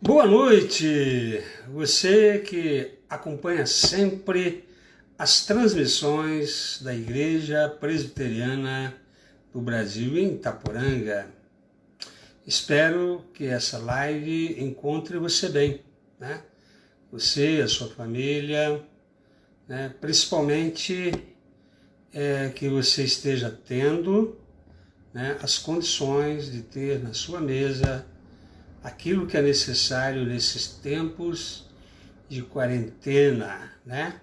Boa noite, você que acompanha sempre as transmissões da Igreja Presbiteriana do Brasil em Itaporanga. Espero que essa live encontre você bem, né? Você, a sua família, né? Principalmente que você esteja tendo, né, as condições de ter na sua mesa aquilo que é necessário nesses tempos de quarentena, né?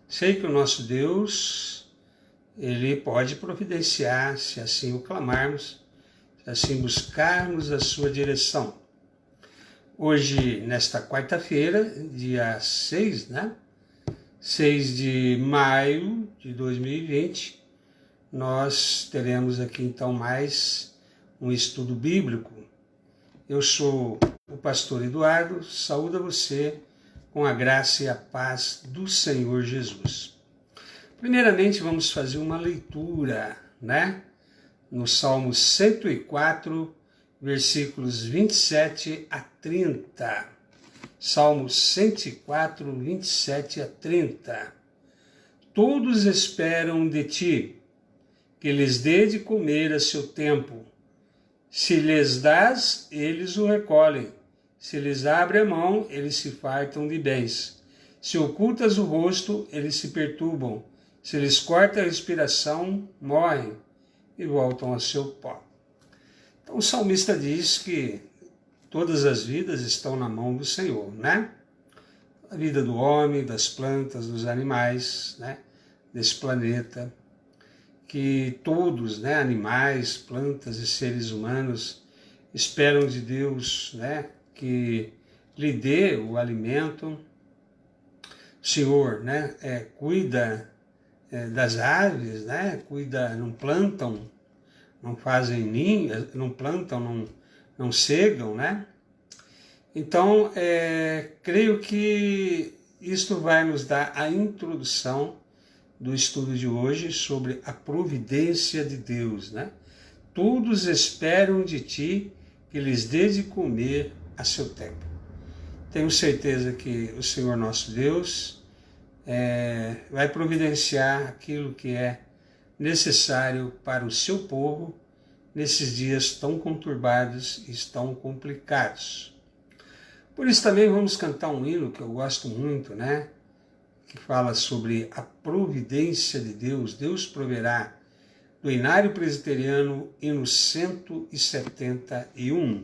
Sei que o nosso Deus, Ele pode providenciar, se assim o clamarmos, se assim buscarmos a sua direção. Hoje, nesta quarta-feira, dia 6, né? 6 de maio de 2020, nós teremos aqui então mais um estudo bíblico. Eu sou o pastor Eduardo, saúdo a você com a graça e a paz do Senhor Jesus. Primeiramente, vamos fazer uma leitura, né? No Salmo 104, versículos 27 a 30. Salmo 104, 27 a 30. Todos esperam de ti, que lhes dê de comer a seu tempo. Se lhes dás, eles o recolhem. Se lhes abre a mão, eles se fartam de bens. Se ocultas o rosto, eles se perturbam. Se lhes corta a respiração, morrem e voltam ao seu pó. Então o salmista diz que todas as vidas estão na mão do Senhor, né? A vida do homem, das plantas, dos animais, né? Desse planeta. Que todos, né, animais, plantas e seres humanos, esperam de Deus, né, que lhe dê o alimento. O Senhor, né, cuida das aves, né, cuida, não plantam, não fazem ninho, não plantam, não cegam, né? Então, creio que isto vai nos dar a introdução do estudo de hoje sobre a providência de Deus, né? Todos esperam de ti que lhes dê de comer a seu tempo. Tenho certeza que o Senhor nosso Deus vai providenciar aquilo que é necessário para o seu povo nesses dias tão conturbados e tão complicados. Por isso também vamos cantar um hino que eu gosto muito, né? Que fala sobre a providência de Deus. Deus proverá, do Inário Presbiteriano, hino 171.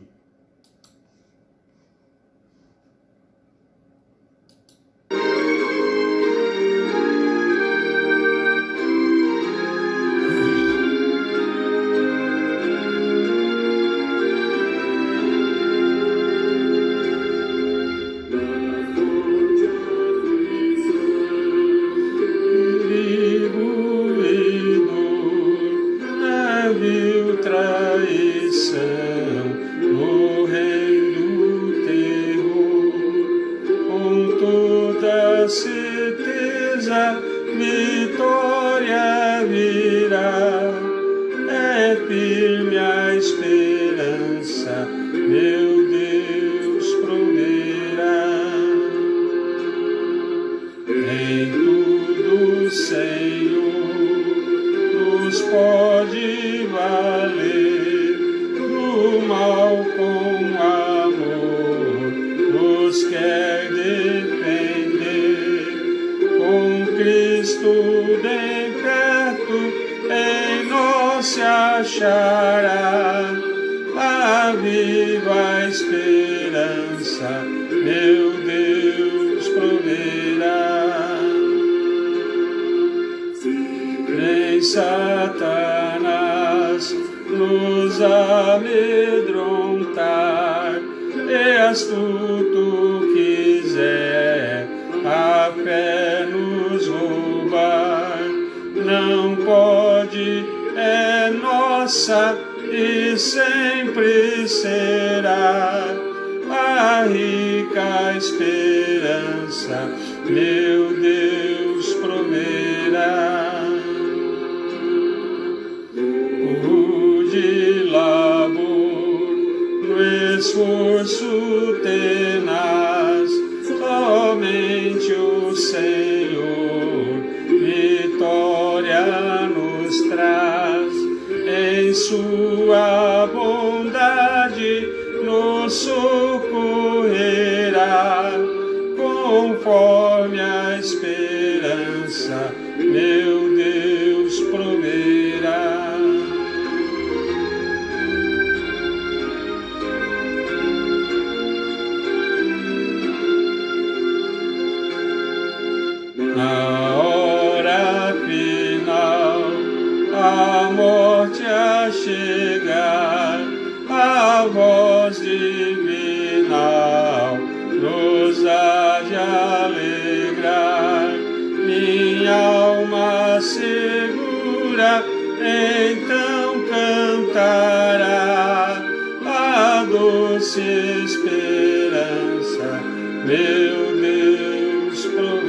Vitória virá, é firme a esperança, meu Deus proverá. Em tudo, Senhor, nos pode valer, do mal com amor, nos quer defender. Com Cristo bem perto, em nós se achará a viva esperança, meu Deus proverá. Nem Satanás nos amedrontar, e astuto quiser a fé nos roubar, não pode, é nossa e sempre será a rica esperança, meu Deus proverá. O de labor no esforço tenaz, somente o Senhor vitória nos traz. Em sua bondade nos socorrerá, conforme a esperança meu Deus proverá. Na hora final, a morte a chegar, a voz divinal nos há de alegrar. Minha alma segura então cantará a doce esperança meu Deus proverá.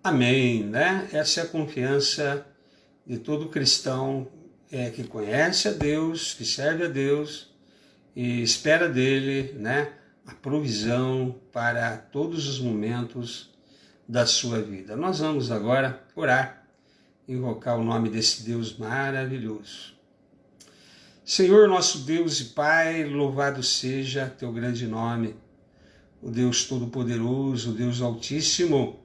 Amém, né? Essa é a confiança de todo cristão que conhece a Deus, que serve a Deus e espera dele, né, a provisão para todos os momentos da sua vida. Nós vamos agora orar, invocar o nome desse Deus maravilhoso. Senhor, nosso Deus e Pai, louvado seja teu grande nome, o Deus Todo-Poderoso, o Deus Altíssimo,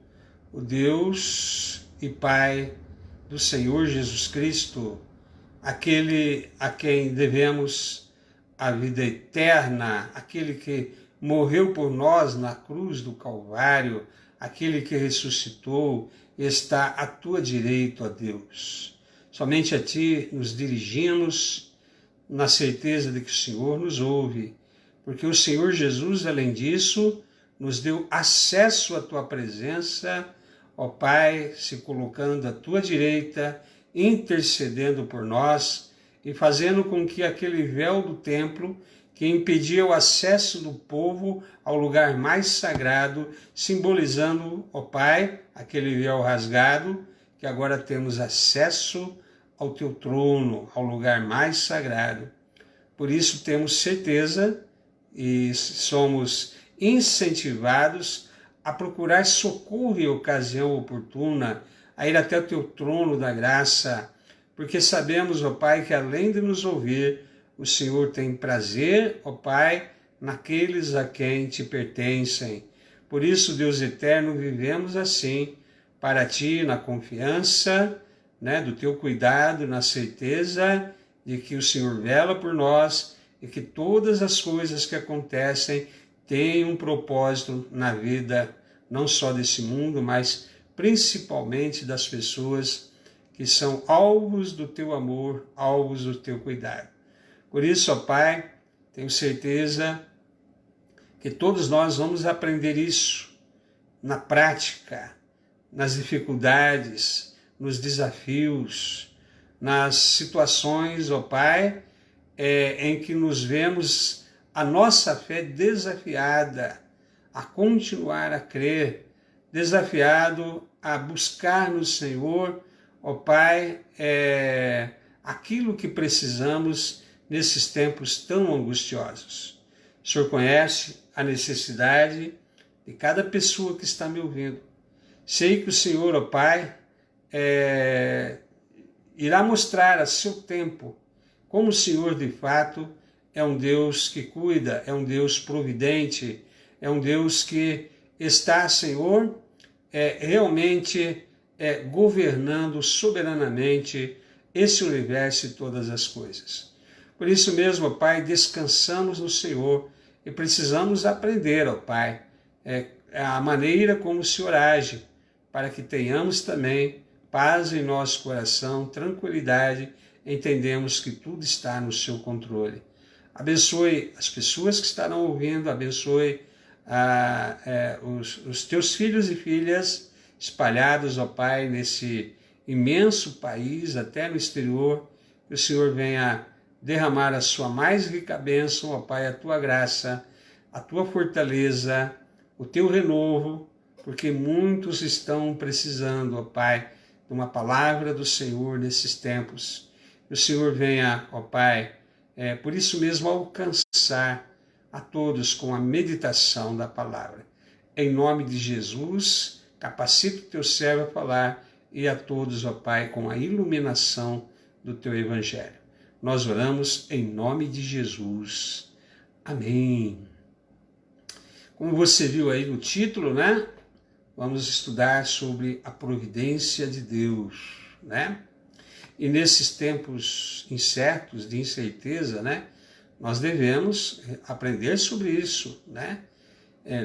o Deus e Pai do Senhor Jesus Cristo, aquele a quem devemos a vida eterna, aquele que morreu por nós na cruz do Calvário, aquele que ressuscitou, está à tua direita, ó Deus. Somente a ti nos dirigimos na certeza de que o Senhor nos ouve, porque o Senhor Jesus, além disso, nos deu acesso à tua presença, ó Pai, se colocando à tua direita, intercedendo por nós e fazendo com que aquele véu do templo que impedia o acesso do povo ao lugar mais sagrado, simbolizando, ó Pai, aquele véu rasgado, que agora temos acesso ao teu trono, ao lugar mais sagrado. Por isso temos certeza e somos incentivados a procurar socorro em ocasião oportuna, a ir até o teu trono da graça, porque sabemos, ó Pai, que além de nos ouvir, o Senhor tem prazer, ó Pai, naqueles a quem te pertencem. Por isso, Deus eterno, vivemos assim, para ti, na confiança, né, do teu cuidado, na certeza de que o Senhor vela por nós e que todas as coisas que acontecem têm um propósito na vida, não só desse mundo, mas principalmente das pessoas que são alvos do teu amor, alvos do teu cuidado. Por isso, ó Pai, tenho certeza que todos nós vamos aprender isso na prática, nas dificuldades, nos desafios, nas situações, ó Pai, em que nos vemos a nossa fé desafiada a continuar a crer, desafiado a buscar no Senhor, ó Pai, aquilo que precisamos nesses tempos tão angustiosos. O Senhor conhece a necessidade de cada pessoa que está me ouvindo. Sei que o Senhor, ó Pai, irá mostrar a seu tempo como o Senhor, de fato, é um Deus que cuida, é um Deus providente, é um Deus que está, Senhor, realmente governando soberanamente esse universo e todas as coisas. Por isso mesmo, ó Pai, descansamos no Senhor e precisamos aprender, ó Pai, a maneira como o Senhor age, para que tenhamos também paz em nosso coração, tranquilidade, entendemos que tudo está no seu controle. Abençoe as pessoas que estarão ouvindo, abençoe os teus filhos e filhas espalhados, ó Pai, nesse imenso país, até no exterior, que o Senhor venha derramar a sua mais rica bênção, ó Pai, a tua graça, a tua fortaleza, o teu renovo, porque muitos estão precisando, ó Pai, de uma palavra do Senhor nesses tempos. Que o Senhor venha, ó Pai, por isso mesmo alcançar a todos com a meditação da palavra. Em nome de Jesus, capacita o teu servo a falar e a todos, ó Pai, com a iluminação do teu evangelho. Nós oramos em nome de Jesus. Amém. Como você viu aí no título, né? Vamos estudar sobre a providência de Deus, né? E nesses tempos incertos, de incerteza, né? Nós devemos aprender sobre isso, né?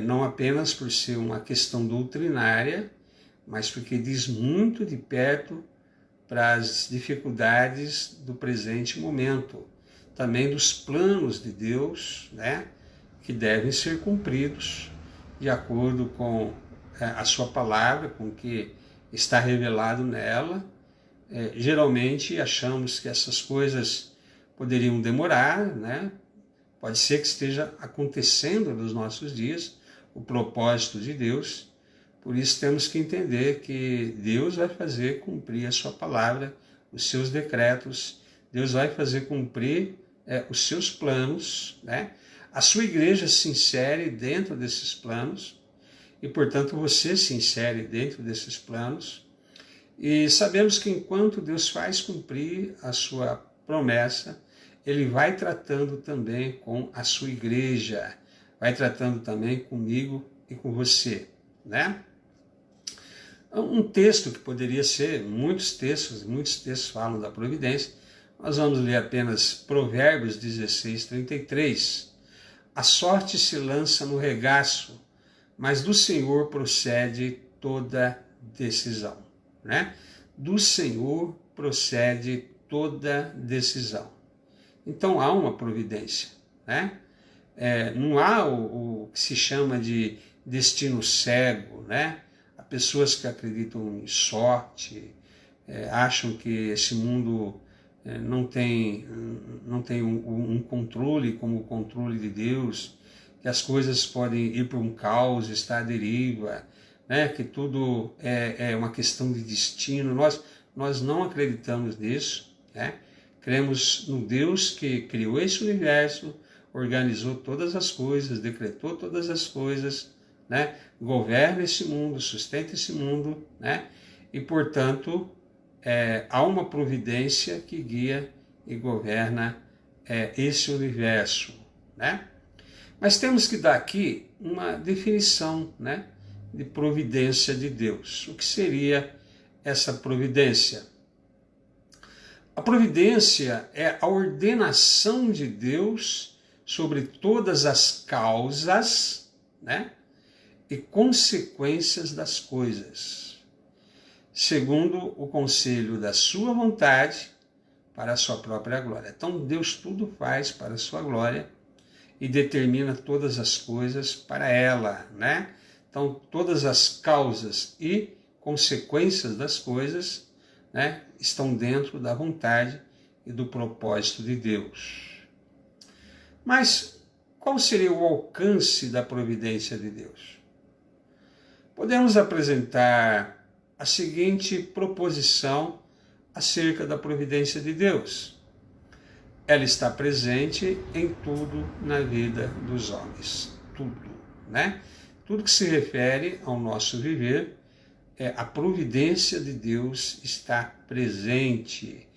Não apenas por ser uma questão doutrinária, mas porque diz muito de perto para as dificuldades do presente momento, também dos planos de Deus, né, que devem ser cumpridos de acordo com a sua palavra, com o que está revelado nela. Geralmente achamos que essas coisas poderiam demorar, né? Pode ser que esteja acontecendo nos nossos dias o propósito de Deus. Por isso temos que entender que Deus vai fazer cumprir a sua palavra, os seus decretos, Deus vai fazer cumprir os seus planos, né? A sua igreja se insere dentro desses planos e, portanto, você se insere dentro desses planos. E sabemos que enquanto Deus faz cumprir a sua promessa, Ele vai tratando também com a sua igreja, vai tratando também comigo e com você, né? Um texto que poderia ser, muitos textos falam da providência. Nós vamos ler apenas Provérbios 16, 33. A sorte se lança no regaço, mas do Senhor procede toda decisão, né? Do Senhor procede toda decisão. Então há uma providência, né? Não há o que se chama de destino cego, né? Há pessoas que acreditam em sorte, acham que esse mundo não tem um controle como o controle de Deus, que as coisas podem ir para um caos, estar à deriva, né? Que tudo é uma questão de destino. Nós não acreditamos nisso, né? Cremos no Deus que criou esse universo, organizou todas as coisas, decretou todas as coisas, né? Governa esse mundo, sustenta esse mundo, né? E, portanto, há uma providência que guia e governa esse universo, né? Mas temos que dar aqui uma definição, né, de providência de Deus. O que seria essa providência? A providência é a ordenação de Deus sobre todas as causas, né, e consequências das coisas, segundo o conselho da sua vontade, para a sua própria glória. Então Deus tudo faz para a sua glória e determina todas as coisas para ela, né? Então todas as causas e consequências das coisas, né, estão dentro da vontade e do propósito de Deus. Mas qual seria o alcance da providência de Deus? Podemos apresentar a seguinte proposição acerca da providência de Deus. Ela está presente em tudo na vida dos homens. Tudo, né? Tudo que se refere ao nosso viver, a providência de Deus está presente.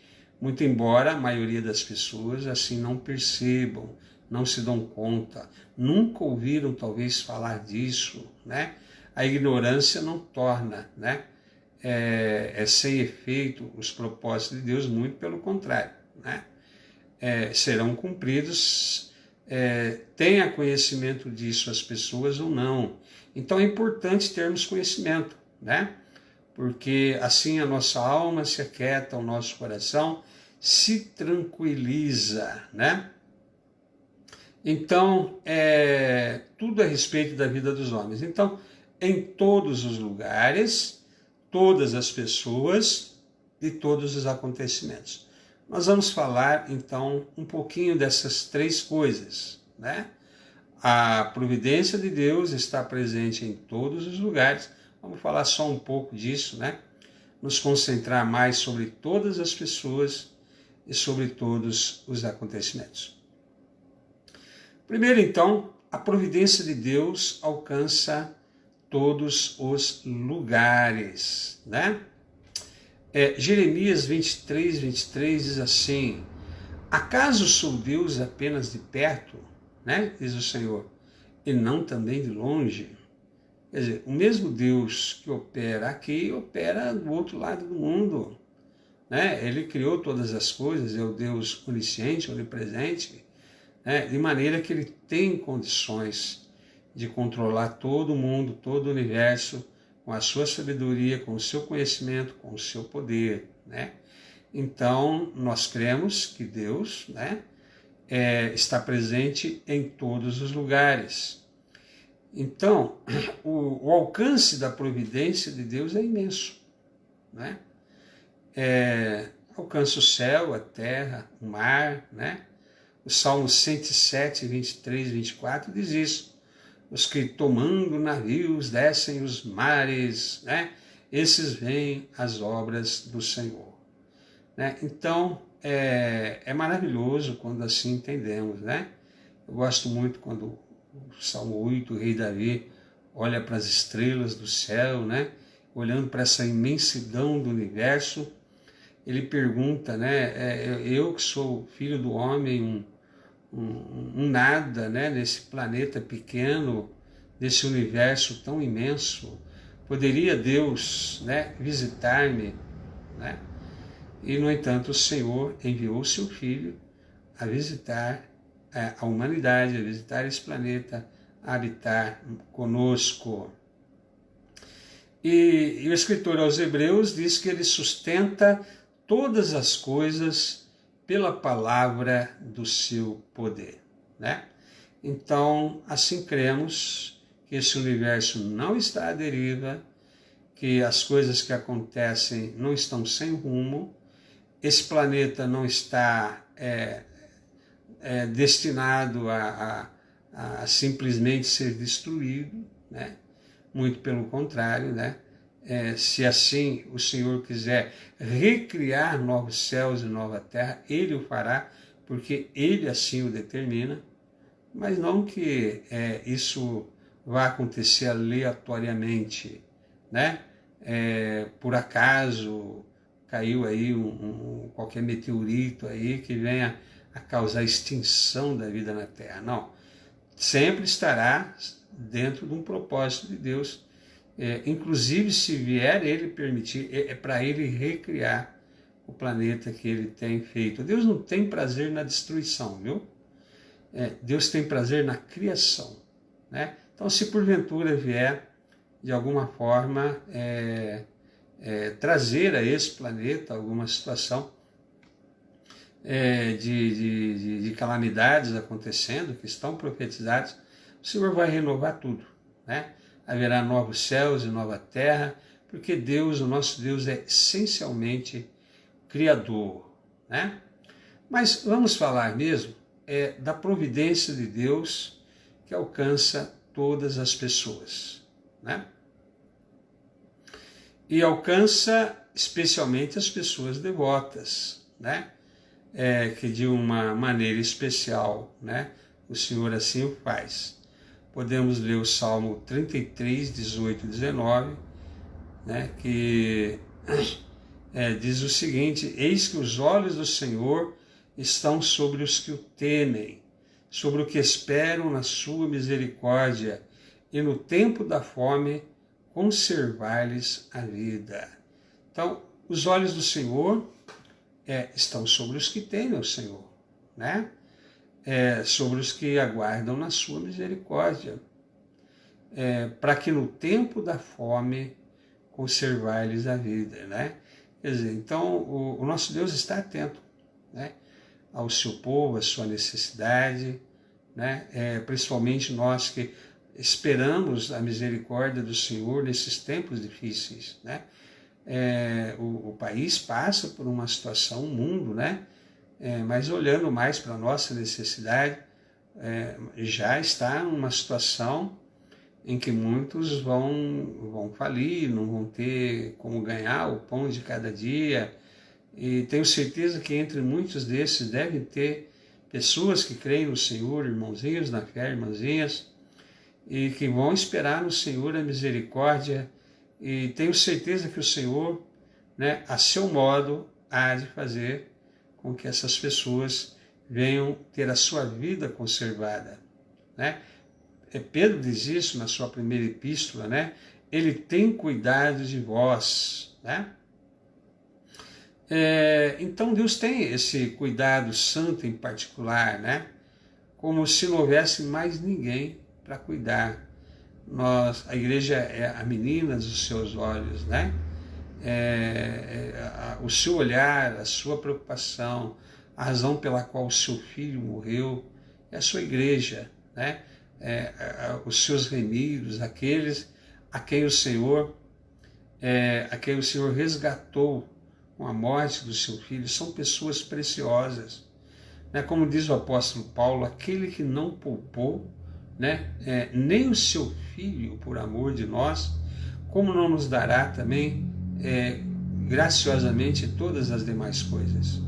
Muito embora a maioria das pessoas assim não percebam, não se dão conta, nunca ouviram talvez falar disso, né? A ignorância não torna, né, sem efeito os propósitos de Deus, muito pelo contrário, né? Serão cumpridos, tenha conhecimento disso as pessoas ou não. Então é importante termos conhecimento, né? Porque assim a nossa alma se aquieta, o nosso coração se tranquiliza, né? Então, tudo a respeito da vida dos homens. Então, em todos os lugares, todas as pessoas e todos os acontecimentos. Nós vamos falar, então, um pouquinho dessas três coisas, né? A providência de Deus está presente em todos os lugares. Vamos falar só um pouco disso, né? nos concentrar mais sobre todas as pessoas e sobre todos os acontecimentos. Primeiro, então, a providência de Deus alcança todos os lugares, né? Jeremias 23 diz assim: acaso sou Deus apenas de perto, né? Diz o Senhor, e não também de longe? Quer dizer, o mesmo Deus que opera aqui, opera do outro lado do mundo, né? Ele criou todas as coisas, é o Deus onisciente, onipresente, né? De maneira que ele tem condições de controlar todo o mundo, todo o universo, com a sua sabedoria, com o seu conhecimento, com o seu poder, né? Então, nós cremos que Deus, né, está presente em todos os lugares. Então, o alcance da providência de Deus é imenso, né? Alcança o céu, a terra, o mar, né? O Salmo 107, 23, 24 diz isso. Os que tomando navios descem os mares, né? Esses veem as obras do Senhor, né? Então, é maravilhoso quando assim entendemos, né? Eu gosto muito quando o Salmo 8, o rei Davi, olha para as estrelas do céu, né? Olhando para essa imensidão do universo, ele pergunta, né? Eu que sou filho do homem, um nada, né, nesse planeta pequeno, nesse universo tão imenso, poderia Deus, né, visitar-me, né? E, no entanto, o Senhor enviou o seu Filho a visitar a humanidade, a visitar esse planeta, a habitar conosco. E o escritor aos Hebreus diz que ele sustenta todas as coisas pela palavra do seu poder, né? Então, assim cremos que esse universo não está à deriva, que as coisas que acontecem não estão sem rumo, esse planeta não está destinado a simplesmente ser destruído, né? Muito pelo contrário, né? Se assim o Senhor quiser recriar novos céus e nova terra, Ele o fará, porque Ele assim o determina, mas não que isso vá acontecer aleatoriamente, né? Por acaso caiu aí qualquer meteorito aí que venha a causar extinção da vida na Terra. Não, sempre estará dentro de um propósito de Deus. Inclusive, se vier Ele permitir, é para Ele recriar o planeta que Ele tem feito. Deus não tem prazer na destruição, viu? Deus tem prazer na criação, né? Então, se porventura vier, de alguma forma, trazer a esse planeta alguma situação de calamidades acontecendo, que estão profetizadas, o Senhor vai renovar tudo, né? Haverá novos céus e nova terra, porque Deus, o nosso Deus, é essencialmente criador, né? Mas vamos falar mesmo da providência de Deus que alcança todas as pessoas, né? E alcança especialmente as pessoas devotas, né? Que de uma maneira especial, né, o Senhor assim o faz. Podemos ler o Salmo 33, 18 e 19, né, que diz o seguinte: eis que os olhos do Senhor estão sobre os que o temem, sobre o que esperam na sua misericórdia, e no tempo da fome conservar-lhes a vida. Então, os olhos do Senhor estão sobre os que temem o Senhor, né? Sobre os que aguardam na sua misericórdia, para que no tempo da fome conservar-lhes a vida, né? Quer dizer, então o nosso Deus está atento, né, ao seu povo, à sua necessidade, né? Principalmente nós que esperamos a misericórdia do Senhor nesses tempos difíceis, né? O país passa por uma situação, o mundo, né? Mas olhando mais para a nossa necessidade, já está numa situação em que muitos vão falir, não vão ter como ganhar o pão de cada dia. E tenho certeza que entre muitos desses devem ter pessoas que creem no Senhor, irmãozinhos na fé, irmãzinhas, e que vão esperar no Senhor a misericórdia. E tenho certeza que o Senhor, né, a seu modo, há de fazer com que essas pessoas venham ter a sua vida conservada, né? Pedro diz isso na sua primeira epístola, né? Ele tem cuidado de vós, né? Então Deus tem esse cuidado santo em particular, né? Como se não houvesse mais ninguém para cuidar. A igreja é a menina dos seus olhos, né? O seu olhar, a sua preocupação, a razão pela qual o seu filho morreu, é a sua igreja, né? Os seus remidos, aqueles a quem o Senhor resgatou com a morte do seu filho, são pessoas preciosas, né? Como diz o apóstolo Paulo, aquele que não poupou, né, nem o seu filho por amor de nós, como não nos dará também graciosamente todas as demais coisas.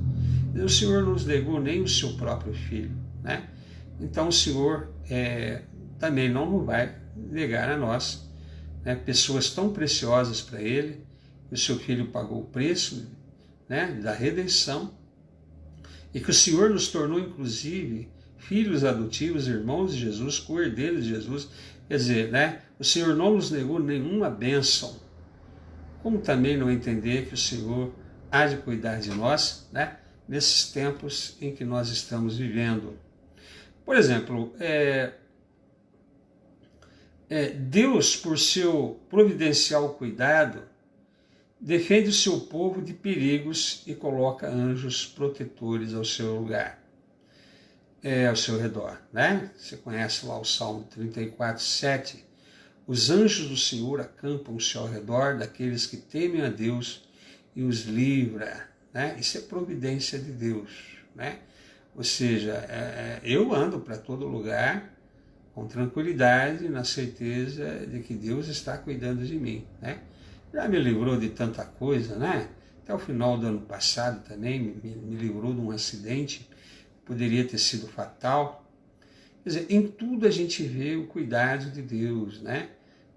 O Senhor não nos negou nem o seu próprio filho, né? Então o Senhor também não vai negar a nós, né, pessoas tão preciosas para Ele, que o seu filho pagou o preço, né, da redenção, e que o Senhor nos tornou inclusive filhos adotivos, irmãos de Jesus, co-herdeiros de Jesus. Quer dizer, né, o Senhor não nos negou nenhuma bênção. Como também não entender que o Senhor há de cuidar de nós, né, nesses tempos em que nós estamos vivendo. Por exemplo, Deus, por seu providencial cuidado, defende o seu povo de perigos e coloca anjos protetores ao seu lugar, ao seu redor, né? Você conhece lá o Salmo 34, 7. Os anjos do Senhor acampam-se ao redor daqueles que temem a Deus e os livra, né? Isso é providência de Deus, né? Ou seja, eu ando para todo lugar com tranquilidade, na certeza de que Deus está cuidando de mim, né? Já me livrou de tanta coisa, né? Até o final do ano passado também me livrou de um acidente que poderia ter sido fatal. Quer dizer, em tudo a gente vê o cuidado de Deus, né?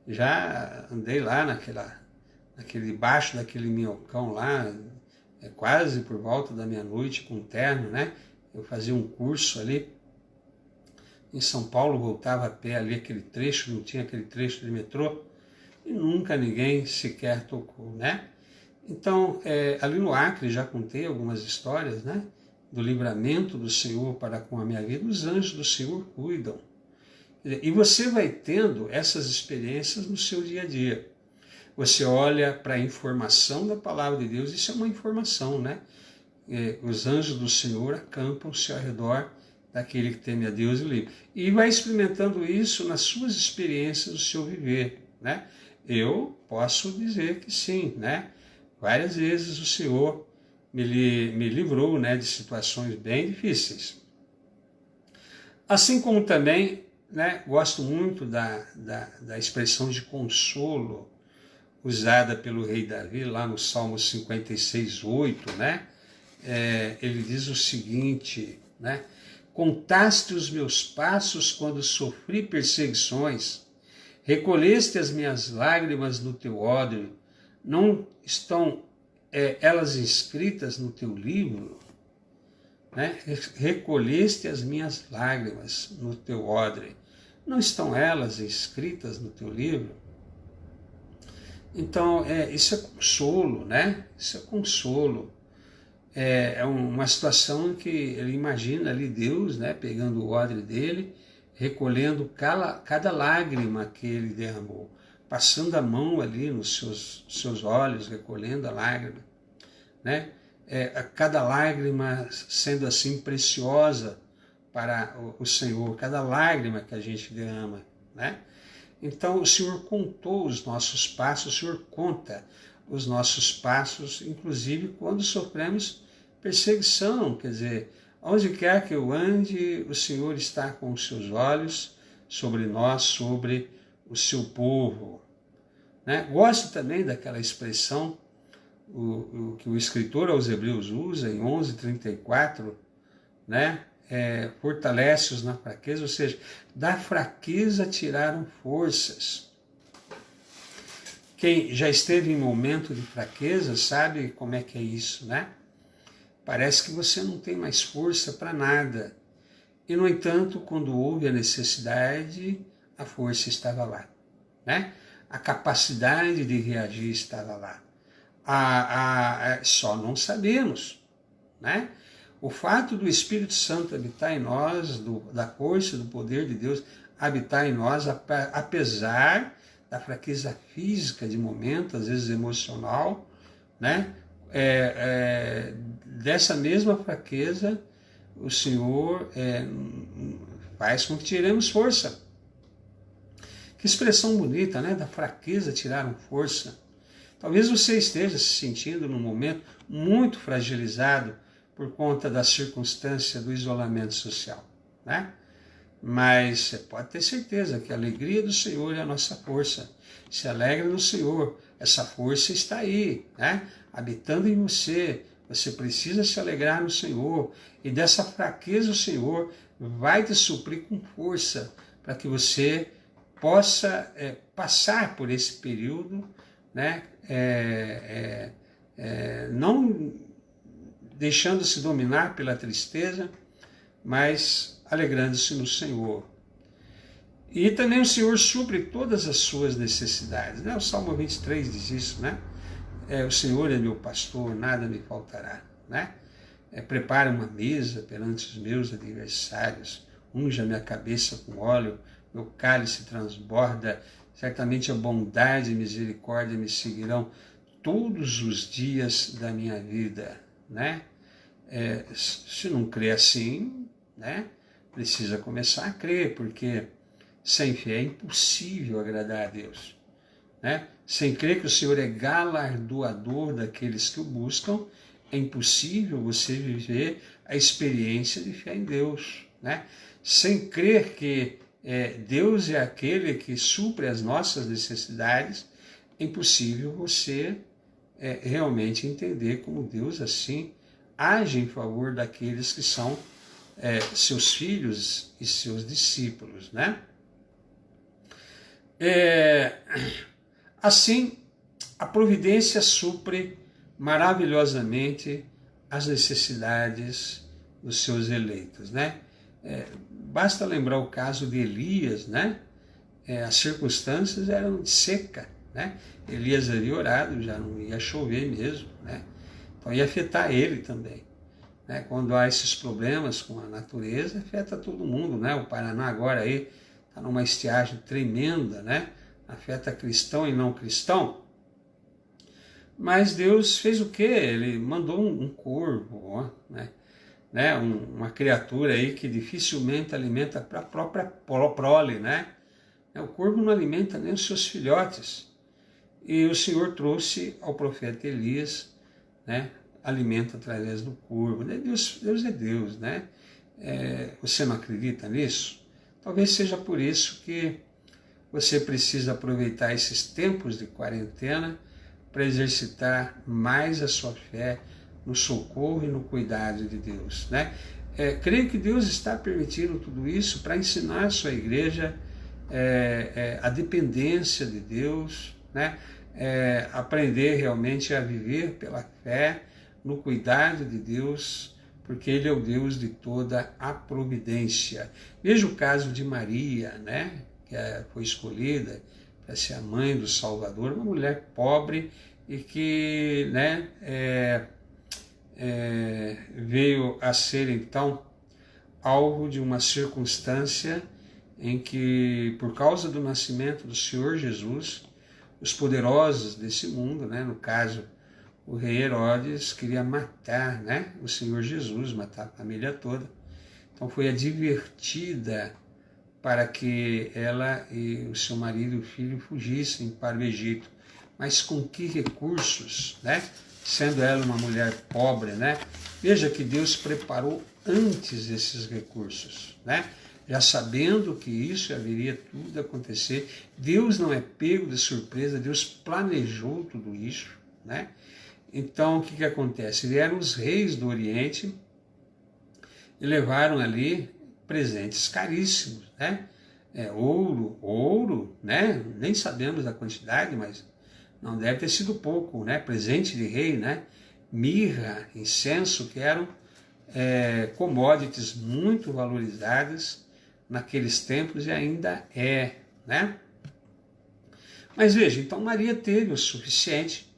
Já andei lá debaixo daquele minhocão lá, quase por volta da meia-noite com terno, né? Eu fazia um curso ali em São Paulo, voltava a pé ali aquele trecho, não tinha aquele trecho de metrô, e nunca ninguém sequer tocou, né? Então, ali no Acre já contei algumas histórias, né? Do livramento do Senhor para com a minha vida. Os anjos do Senhor cuidam. E você vai tendo essas experiências no seu dia a dia. Você olha para a informação da palavra de Deus, isso é uma informação, né? Os anjos do Senhor acampam-se ao redor daquele que teme a Deus e livre. E vai experimentando isso nas suas experiências do seu viver, né? Eu posso dizer que sim, né? Várias vezes o Senhor me livrou, né, de situações bem difíceis. Assim como também, né, gosto muito da expressão de consolo usada pelo rei Davi lá no Salmo 56, 8, né? Ele diz o seguinte, né? Contaste os meus passos quando sofri perseguições, recolheste as minhas lágrimas no teu odre, não estão elas inscritas no teu livro? Né? Recolheste as minhas lágrimas no teu odre, não estão elas inscritas no teu livro? Então, isso é consolo, né? Isso é consolo. É uma situação em que ele imagina ali Deus, né, pegando o odre dele, recolhendo cada lágrima que ele derramou, passando a mão ali nos seus olhos, recolhendo a lágrima, né? Cada lágrima sendo assim preciosa para o Senhor, cada lágrima que a gente derrama, né? Então o Senhor contou os nossos passos, o Senhor conta os nossos passos, inclusive quando sofremos perseguição, quer dizer, onde quer que eu ande, o Senhor está com os seus olhos sobre nós, sobre o seu povo. Né? Gosto também daquela expressão que o escritor aos Hebreus usa em 11:34, né? Fortalece-os na fraqueza, ou seja, da fraqueza tiraram forças. Quem já esteve em momento de fraqueza sabe como é que é isso, né? Parece que você não tem mais força para nada. E, no entanto, quando houve a necessidade, a força estava lá, né? A capacidade de reagir estava lá. Só não sabemos, né? O fato do Espírito Santo habitar em nós, da força, do poder de Deus habitar em nós, apesar da fraqueza física de momento, às vezes emocional, né? Dessa mesma fraqueza, o Senhor faz com que tiremos força. Que expressão bonita, né? Da fraqueza tiraram força. Talvez você esteja se sentindo num momento muito fragilizado por conta da circunstância do isolamento social, né? Mas você pode ter certeza que a alegria do Senhor é a nossa força. Se alegra no Senhor, essa força está aí, né? Habitando em você. Você precisa se alegrar no Senhor. E dessa fraqueza o Senhor vai te suprir com força para que você possa passar por esse período, né? Não deixando-se dominar pela tristeza, mas alegrando-se no Senhor. E também o Senhor supre todas as suas necessidades, né? O Salmo 23 diz isso, né? O Senhor é meu pastor, nada me faltará, né? Prepara uma mesa perante os meus adversários, unge a minha cabeça com óleo, meu cálice transborda, certamente a bondade e misericórdia me seguirão todos os dias da minha vida, né? Se não crê assim, né? Precisa começar a crer, porque sem fé é impossível agradar a Deus, né? Sem crer que o Senhor é galardoador daqueles que o buscam, é impossível você viver a experiência de fé em Deus, né? Sem crer que Deus é aquele que supre as nossas necessidades, é impossível você realmente entender como Deus assim age em favor daqueles que são seus filhos e seus discípulos, né? Assim, a providência supre maravilhosamente as necessidades dos seus eleitos, né? Basta lembrar o caso de Elias, né? As circunstâncias eram de seca, né? Elias havia orado, já não ia chover mesmo, né? Então ia afetar ele também, né? Quando há esses problemas com a natureza, afeta todo mundo, né? O Paraná agora aí está numa estiagem tremenda, né? Afeta cristão e não cristão. Mas Deus fez o quê? Ele mandou um corvo, né? Uma criatura aí que dificilmente alimenta para a própria prole, né? O corvo não alimenta nem os seus filhotes. E o Senhor trouxe ao profeta Elias, né? Alimento através do corvo. Deus é Deus, né? Você não acredita nisso? Talvez seja por isso que você precisa aproveitar esses tempos de quarentena para exercitar mais a sua fé no socorro e no cuidado de Deus, né? Creio que Deus está permitindo tudo isso para ensinar a sua igreja a dependência de Deus, né? Aprender realmente a viver pela fé no cuidado de Deus, porque Ele é o Deus de toda a providência. Veja o caso de Maria, né? Que foi escolhida para ser a mãe do Salvador, uma mulher pobre e que, né, veio a ser então alvo de uma circunstância em que, por causa do nascimento do Senhor Jesus, os poderosos desse mundo, né, no caso o rei Herodes, queria matar, né, o Senhor Jesus, matar a família toda. Então foi advertida para que ela e o seu marido e o filho fugissem para o Egito. Mas com que recursos, né? Sendo ela uma mulher pobre, né? Veja que Deus preparou antes esses recursos, né? já sabendo que isso haveria tudo acontecer. Deus não é pego de surpresa, Deus planejou tudo isso, né? Então, o que acontece? Vieram os reis do Oriente e levaram ali presentes caríssimos, né? Ouro, né? Nem sabemos da quantidade, mas não deve ter sido pouco, né? Presente de rei, né? Mirra, incenso, que eram commodities muito valorizadas naqueles tempos e ainda né? Mas veja, então Maria teve o suficiente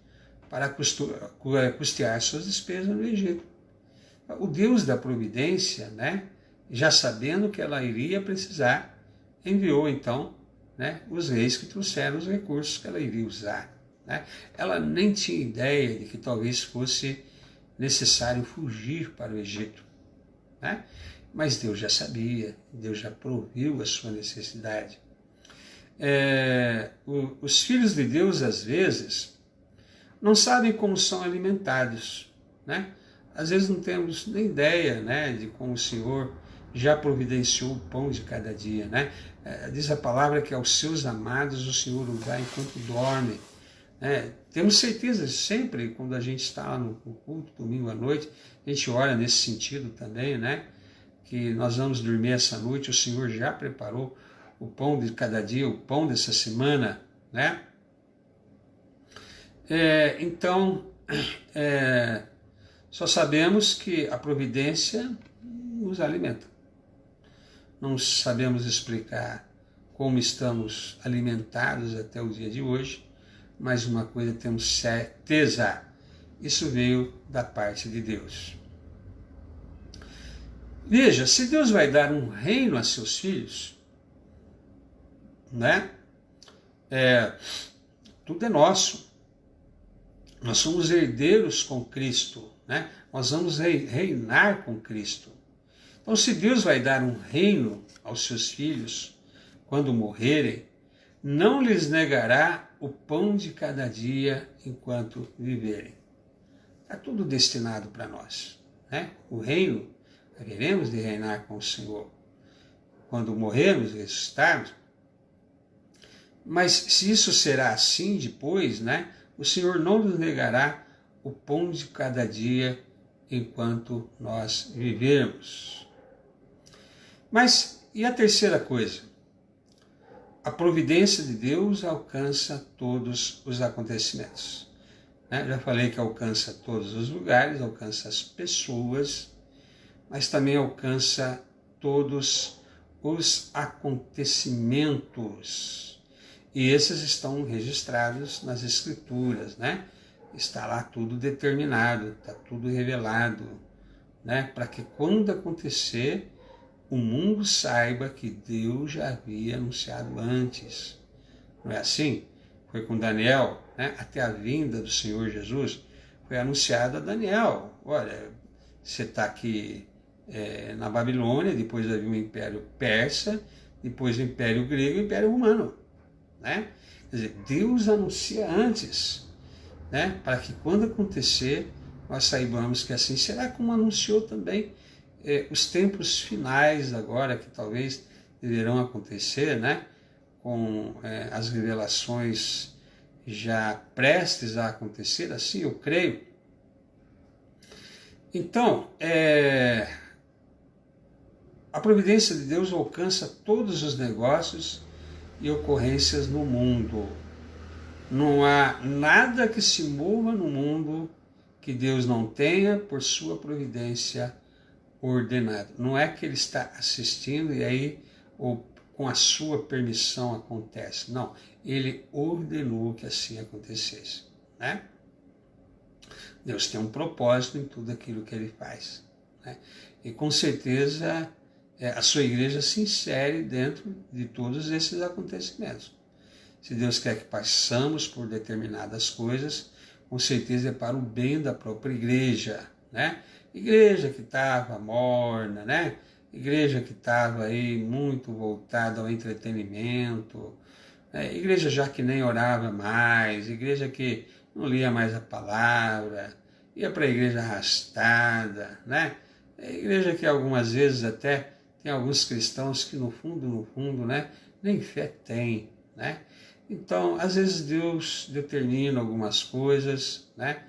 para custear suas despesas no Egito. O Deus da providência, né, já sabendo que ela iria precisar, enviou então, né, os reis que trouxeram os recursos que ela iria usar, né? Ela nem tinha ideia de que talvez fosse necessário fugir para o Egito, né? Mas Deus já sabia, Deus já proviu a sua necessidade. Os filhos de Deus, às vezes, não sabem como são alimentados, né? Às vezes não temos nem ideia, né, de como o Senhor já providenciou o pão de cada dia, né? Diz a palavra que aos seus amados o Senhor o dá enquanto dorme. Temos certeza sempre, quando a gente está lá no culto, domingo à noite, a gente ora nesse sentido também, né? Que nós vamos dormir essa noite, o Senhor já preparou o pão de cada dia, o pão dessa semana, né? Então, só sabemos que a providência nos alimenta. Não sabemos explicar como estamos alimentados até o dia de hoje, mas uma coisa temos certeza, isso veio da parte de Deus. Veja, se Deus vai dar um reino a seus filhos, né? Tudo é nosso. Nós somos herdeiros com Cristo, né? Nós vamos reinar com Cristo. Então, se Deus vai dar um reino aos seus filhos, quando morrerem, não lhes negará o pão de cada dia enquanto viverem. Está tudo destinado para nós, né? O reino, haveremos de reinar com o Senhor. Quando morrermos e ressuscitarmos, mas se isso será assim depois, né? O Senhor não nos negará o pão de cada dia enquanto nós vivermos. Mas e a terceira coisa? A providência de Deus alcança todos os acontecimentos. Já falei que alcança todos os lugares, alcança as pessoas, mas também alcança todos os acontecimentos. E esses estão registrados nas Escrituras, né? Está lá tudo determinado, está tudo revelado, né? Para que quando acontecer, o mundo saiba que Deus já havia anunciado antes. Não é assim? Foi com Daniel, né? Até a vinda do Senhor Jesus, foi anunciado a Daniel. Olha, você está aqui na Babilônia, depois havia o Império Persa, depois o Império Grego e o Império Romano, né? Quer dizer, Deus anuncia antes, né? Para que quando acontecer, nós saibamos que assim será, como anunciou também os tempos finais agora, que talvez deverão acontecer, né? Com as revelações já prestes a acontecer, assim eu creio. Então, a providência de Deus alcança todos os negócios e ocorrências no mundo. Não há nada que se mova no mundo que Deus não tenha por sua providência ordenado. Não é que ele está assistindo e aí, ou com a sua permissão acontece. Não, ele ordenou que assim acontecesse, né? Deus tem um propósito em tudo aquilo que ele faz, né? E com certeza a sua igreja se insere dentro de todos esses acontecimentos. Se Deus quer que passamos por determinadas coisas, com certeza é para o bem da própria igreja, né? Igreja que estava morna, né? Igreja que estava aí muito voltada ao entretenimento, igreja já que nem orava mais, igreja que não lia mais a palavra, ia para a igreja arrastada, né? Igreja que algumas vezes até Tem alguns cristãos que no fundo, né, nem fé tem, né? Então, às vezes Deus determina algumas coisas, né?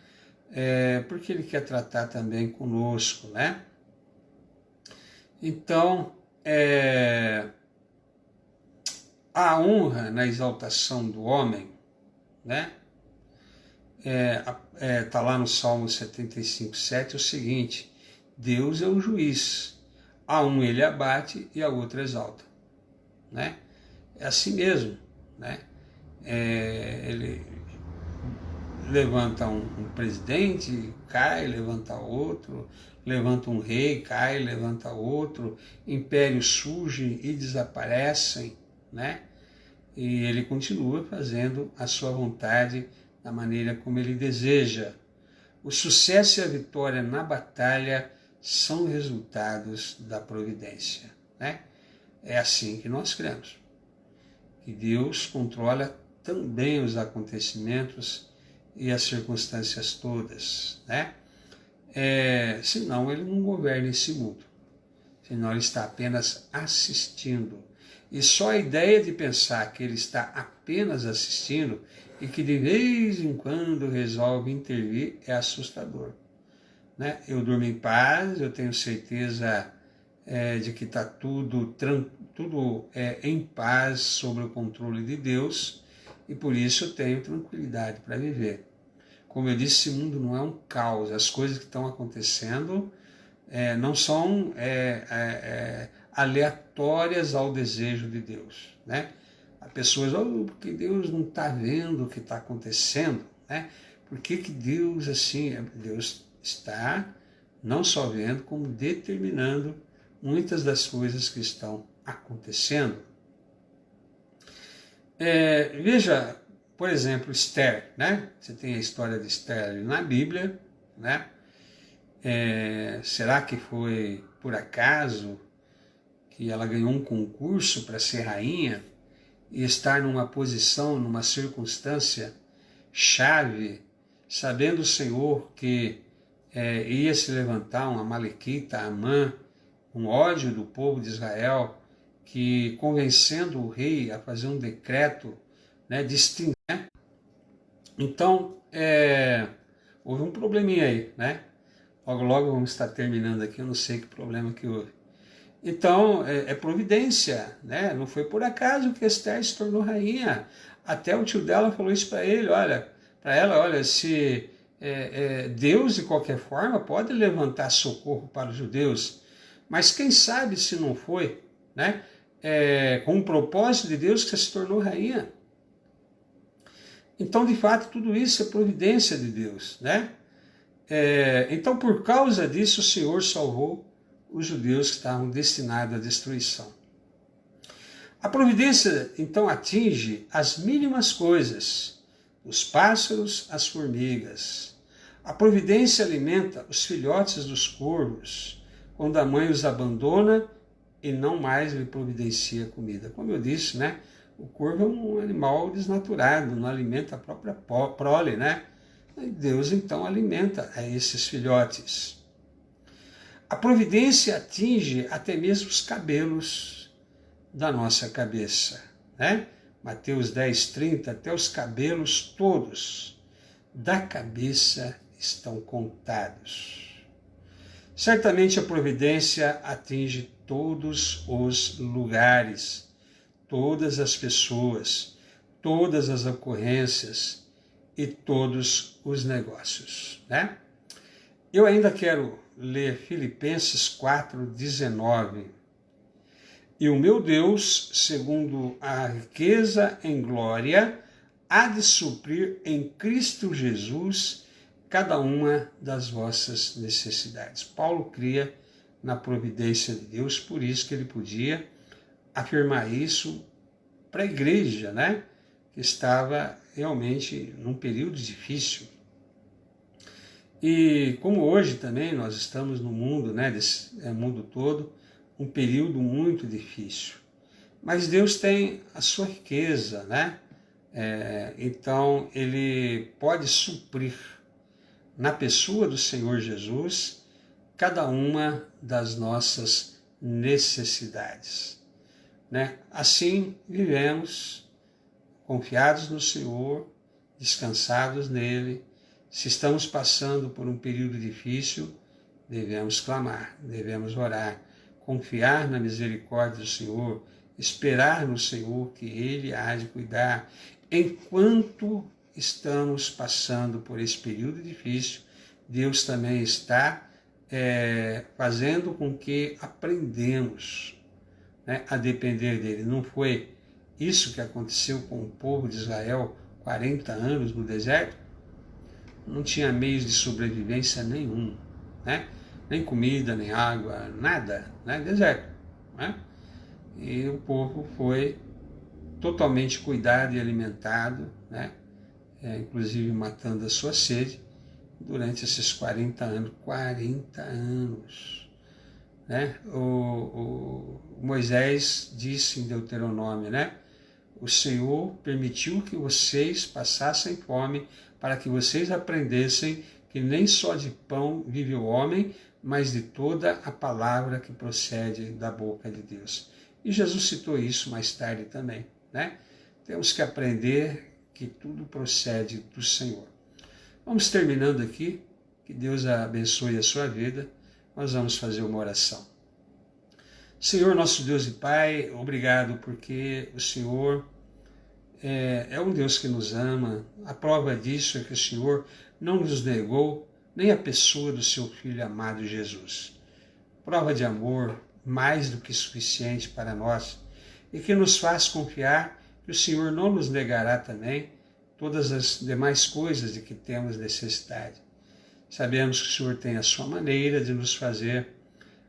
Porque Ele quer tratar também conosco, né? Então, a honra na exaltação do homem, né? Tá lá no Salmo 75:7 o seguinte: Deus é o juiz, a um ele abate e a outro exalta, né? É assim mesmo, né? Ele levanta um presidente, cai, levanta outro, levanta um rei, cai, levanta outro, impérios surgem e desaparecem, né? E ele continua fazendo a sua vontade da maneira como ele deseja. O sucesso e a vitória na batalha são resultados da providência, né? É assim que nós cremos, que Deus controla também os acontecimentos e as circunstâncias todas, né? Senão ele não governa esse mundo, senão ele está apenas assistindo. E só a ideia de pensar que ele está apenas assistindo e que de vez em quando resolve intervir é assustador, né? Eu durmo em paz, eu tenho certeza de que está tudo em paz, sob o controle de Deus, e por isso eu tenho tranquilidade para viver. Como eu disse, esse mundo não é um caos, as coisas que estão acontecendo não são aleatórias ao desejo de Deus, né? As pessoas, porque Deus não está vendo o que está acontecendo, né? Por que Deus assim? Deus está não só vendo, como determinando muitas das coisas que estão acontecendo. Veja, por exemplo, Esther, né? Você tem a história de Esther na Bíblia, né? Será que foi por acaso que ela ganhou um concurso para ser rainha e estar numa posição, numa circunstância chave, sabendo o Senhor que ia se levantar uma amalequita, Amã, um ódio do povo de Israel, que convencendo o rei a fazer um decreto, né, de extinção, né? Então, houve um probleminha aí, né? Logo vamos estar terminando aqui, eu não sei que problema que houve. Então, é providência, né? Não foi por acaso que Esther se tornou rainha. Até o tio dela falou isso para ela, se Deus, de qualquer forma, pode levantar socorro para os judeus, mas quem sabe se não foi, né? Com o propósito de Deus que você se tornou rainha. Então, de fato, tudo isso é providência de Deus, né? Então, por causa disso, o Senhor salvou os judeus que estavam destinados à destruição. A providência, então, atinge as mínimas coisas, os pássaros, as formigas. A providência alimenta os filhotes dos corvos, quando a mãe os abandona e não mais lhe providencia comida. Como eu disse, né? O corvo é um animal desnaturado, não alimenta a própria prole, né? E Deus, então, alimenta a esses filhotes. A providência atinge até mesmo os cabelos da nossa cabeça, né? Mateus 10:30, até os cabelos todos da cabeça estão contados. Certamente a providência atinge todos os lugares, todas as pessoas, todas as ocorrências e todos os negócios, né? Eu ainda quero ler Filipenses 4:19. E o meu Deus, segundo a riqueza em glória, há de suprir em Cristo Jesus cada uma das vossas necessidades. Paulo cria na providência de Deus, por isso que ele podia afirmar isso para a igreja, né? Que estava realmente num período difícil. E como hoje também nós estamos no mundo, né, desse mundo todo, um período muito difícil. Mas Deus tem a sua riqueza, né? Então ele pode suprir na pessoa do Senhor Jesus cada uma das nossas necessidades, né? Assim vivemos confiados no Senhor, descansados nele. Se estamos passando por um período difícil, devemos clamar, devemos orar, confiar na misericórdia do Senhor, esperar no Senhor que Ele há de cuidar. Enquanto estamos passando por esse período difícil, Deus também está fazendo com que aprendemos, né, a depender dele. Não foi isso que aconteceu com o povo de Israel 40 anos no deserto? Não tinha meios de sobrevivência nenhum, né? Nem comida, nem água, nada, né? Deserto, né? E o povo foi totalmente cuidado e alimentado, né? Inclusive matando a sua sede durante esses 40 anos. 40 anos, né? O Moisés disse em Deuteronômio, né? O Senhor permitiu que vocês passassem fome para que vocês aprendessem que nem só de pão vive o homem, mas de toda a palavra que procede da boca de Deus. E Jesus citou isso mais tarde também, né? Temos que aprender que tudo procede do Senhor. Vamos terminando aqui, que Deus abençoe a sua vida. Nós vamos fazer uma oração. Senhor, nosso Deus e Pai, obrigado porque o Senhor é um Deus que nos ama. A prova disso é que o Senhor não nos negou nem a pessoa do seu Filho amado Jesus. Prova de amor mais do que suficiente para nós e que nos faz confiar que o Senhor não nos negará também todas as demais coisas de que temos necessidade. Sabemos que o Senhor tem a sua maneira de nos fazer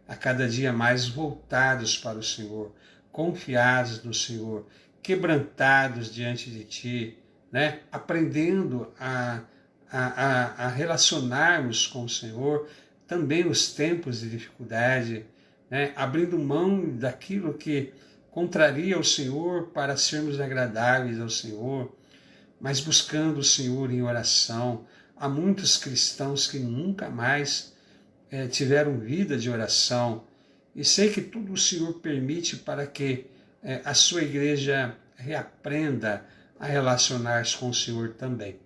a cada dia mais voltados para o Senhor, confiados no Senhor, quebrantados diante de Ti, né? Aprendendo a relacionarmos com o Senhor também nos tempos de dificuldade, né? Abrindo mão daquilo que contraria o Senhor para sermos agradáveis ao Senhor, mas buscando o Senhor em oração. Há muitos cristãos que nunca mais tiveram vida de oração, e sei que tudo o Senhor permite para que a sua igreja reaprenda a relacionar-se com o Senhor também.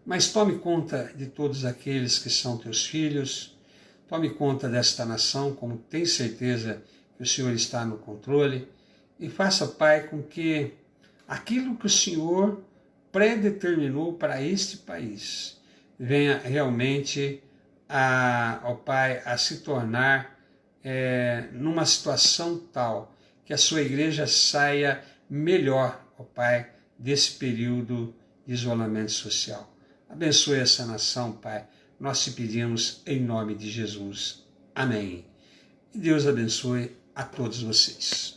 Mas tome conta de todos aqueles que são teus filhos, tome conta desta nação, como tem certeza que o Senhor está no controle, e faça, Pai, com que aquilo que o Senhor predeterminou para este país venha realmente ó Pai, a se tornar numa situação tal que a sua igreja saia melhor, ó Pai, desse período de isolamento social. Abençoe essa nação, Pai. Nós te pedimos em nome de Jesus. Amém. E Deus abençoe a todos vocês.